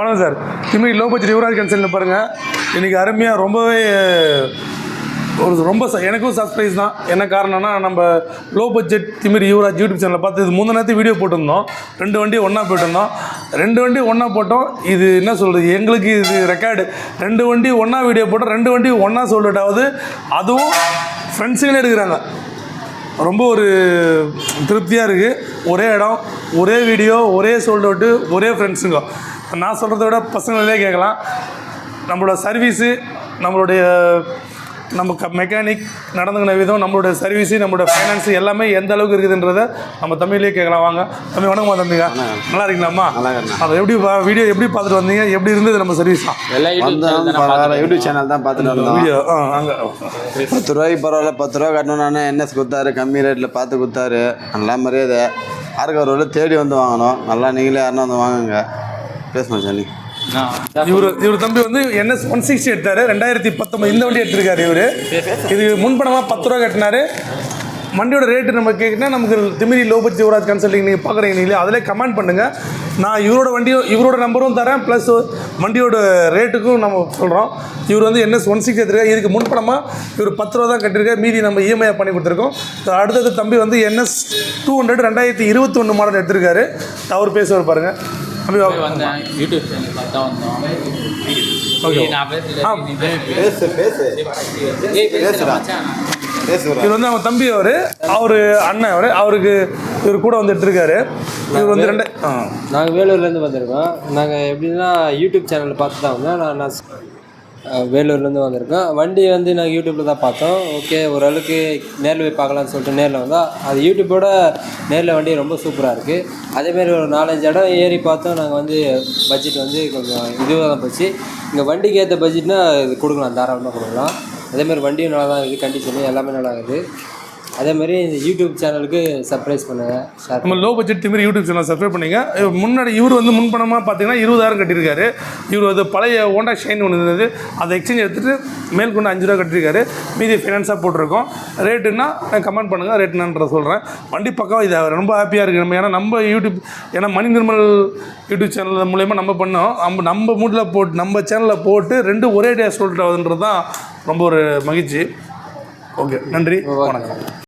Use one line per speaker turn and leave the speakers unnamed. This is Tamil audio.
வணக்கம் sir. Thimiri low budget Yuvaraj கன்சல்ட்னு பாருங்கள். இன்றைக்கி அருமையாக ரொம்பவே ரொம்ப எனக்கும் சர்ப்ரைஸ் தான். என்ன காரணம்னா, நம்ம low budget Thimiri Yuvaraj YouTube சேனலில் பார்த்து இது முந்தின நேரத்து வீடியோ போட்டிருந்தோம். 2 வண்டி ஒன்றா போயிட்டுருந்தோம். 2 வண்டி ஒன்றா போட்டோம். இது என்ன சொல்கிறது, எங்களுக்கு இது ரெக்கார்டு. 2 வண்டி ஒன்றா வீடியோ போட்டோம். 2 வண்டி ஒன்றா சொல்லிட்டாவது அதுவும் ஃப்ரெண்ட்ஸுங்களே எடுக்கிறாங்க. ரொம்ப ஒரு திருப்தியாக இருக்குது. ஒரே இடம், ஒரே வீடியோ, ஒரே சோல்ட் அவுட்டு, ஒரே ஃப்ரெண்ட்ஸுங்க. நான் சொல்கிறத விட பசங்களே கேட்கலாம். நம்மளோட சர்வீஸு, நம்மளுடைய மெக்கானிக் நடந்துக்கின விதம், நம்மளுடைய சர்வீஸு, நம்மளோட ஃபைனான்ஸு எல்லாமே எந்த அளவுக்கு இருக்குதுன்றதை நம்ம தமிழ்லேயே கேட்கலாம். வாங்க தம்பி. வணக்கம்மா தம்பிங்க. நல்லா இருக்கீங்களாம்மா? அதை எப்படி வீடியோ எப்படி பார்த்துட்டு வந்தீங்க? எப்படி இருந்தது நம்ம சர்வீஸ்லாம்?
யூடியூப் சேனல் தான் பார்த்துட்டு வந்தோம்.
வீடியோ அங்கே
10 ரூபாய்க்கு பரவாயில்ல. 10 ரூபா கட்டணும்னா என்எஸ் கொடுத்தாரு, கம்மி ரேட்டில் பார்த்து கொடுத்தாரு. நல்லா மரியாதை. ஆர்காரோட தேடி வந்து வாங்கணும். நல்லா நீங்களே யாருன்னா வந்து வாங்குங்க. பேசணும் சார்.
இவர் தம்பி வந்து என்எஸ் 160 எடுத்தார். 2019 இந்த வண்டி எடுத்திருக்காரு. இவர் இது முன்பணமாக 10 ரூபா கட்டினார். வண்டியோட ரேட்டு நம்ம கேட்குன்னா, நமக்கு Thimiri low budget Yuvaraj consulting நீங்கள் பார்க்குறீங்க நீங்களே, அதிலே கமெண்ட் பண்ணுங்கள். நான் இவரோட நம்பரும் தரேன், ப்ளஸ் வண்டியோட ரேட்டுக்கும் நம்ம சொல்கிறோம். இவர் வந்து என்எஸ் 160 எடுத்திருக்காரு. இதுக்கு முன்பணமாக இவர் 10 ரூபா தான் கட்டியிருக்காரு. மீதி நம்ம இஎம்ஐ பண்ணி கொடுத்துருக்கோம். அடுத்தது தம்பி வந்து என்எஸ் 200 2021 மாடல் எடுத்திருக்காரு. அவர் பேசுவார் பாருங்கள்.
யூடியூப் சேனல் பார்த்தா வந்தோம்.
இவர் வந்து அவங்க தம்பி, அவர் அண்ணன், அவருக்கு இவர் கூட வந்து எடுத்திருக்காரு. இவர் வந்து
நாங்கள் வேலூர்லேருந்து வந்திருக்கோம். நாங்கள் எப்படின்னா யூடியூப் சேனலில் பார்த்து தான் வந்தோம். நான் வேலூர்லேருந்து வந்திருக்கோம். வண்டி வந்து நாங்கள் யூடியூப்பில் தான் பார்த்தோம். ஓகே, ஓரளவுக்கு நேரில் போய் பார்க்கலான்னு சொல்லிட்டு நேரில் வந்தால், அது யூடியூப்போட நேரில் வண்டி ரொம்ப சூப்பராக இருக்குது. அதேமாரி ஒரு 4-5 இடம் ஏறி பார்த்தோம். நாங்கள் வந்து பட்ஜெட் வந்து கொஞ்சம் இதுவாக தான் போச்சு. இங்கே வண்டிக்கு ஏற்ற பட்ஜெட்னா இது கொடுக்கலாம், தாராளமாக கொடுக்கலாம். அதேமாதிரி வண்டியும் நல்லா தான் இருக்குது, கண்டிஷனு எல்லாமே நல்லா இருக்குது. அதேமாதிரி இந்த யூடியூப் சேனலுக்கு சப்ஸ்கிரைப் பண்ணுங்கள்.
நம்ம low budget Thimiri YouTube channel subscribe பண்ணிங்க. முன்னாடி இவர் வந்து முன்பணமாக பார்த்தீங்கன்னா 20,000 கட்டியிருக்காரு. இவர் வந்து பழைய ஹோண்டா ஷைன் ஒன்று இருந்தது, அதை எக்ஸ்சேஞ்ச் எடுத்துகிட்டு மேற்கொண்டு 5 ரூபா கட்டியிருக்காரு. மீதி ஃபைனான்ஸாக போட்டிருக்கோம். ரேட்டுன்னா கமெண்ட் பண்ணுங்கள், ரேட்டுனான்ற சொல்கிறேன். வண்டி பக்கம் இது ரொம்ப ஹாப்பியாக இருக்குது நம்ம. நம்ம யூடியூப், மணி நிர்மல் யூடியூப் சேனல் மூலயமா நம்ம பண்ணோம். நம்ம மூட்டில் போட்டு நம்ம சேனலில் போட்டு 2 ஒரே டே சொல்லிட்டு ஆகுதுன்றது தான் ரொம்ப ஒரு மகிழ்ச்சி. ஓகே, நன்றி, வணக்கம்.